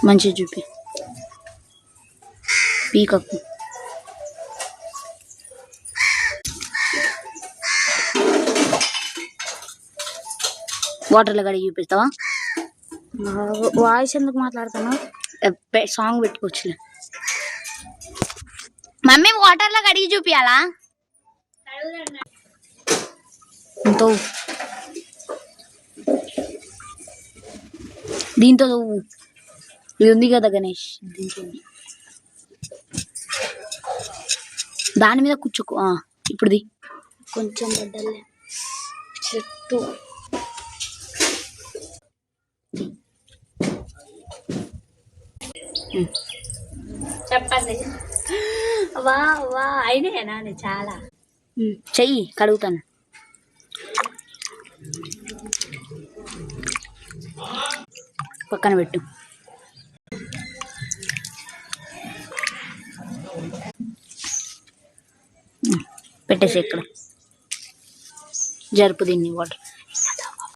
మంచిగా చూపి పీకకు. వాటర్లో కడిగి చూపిస్తావా? వాయిస్ ఎందుకు మాట్లాడుతున్నావు? సాంగ్ పెట్టుకోవచ్చులే. మమ్మీ వాటర్లో కడిగి చూపియాలా? దీంతో ఇది ఉంది కదా గణేష్, దీంతో దాని మీద కూర్చోకు. ఇప్పుడుది కొంచెం బడ్డలే చెట్టు. చెప్పండి. వా వా అయినాయనా చాలా. చెయ్యి కడుగుతాను. పక్కన పెట్టు. పెట్టేసి ఇక్కడ జరుపు దీన్ని వాటర్.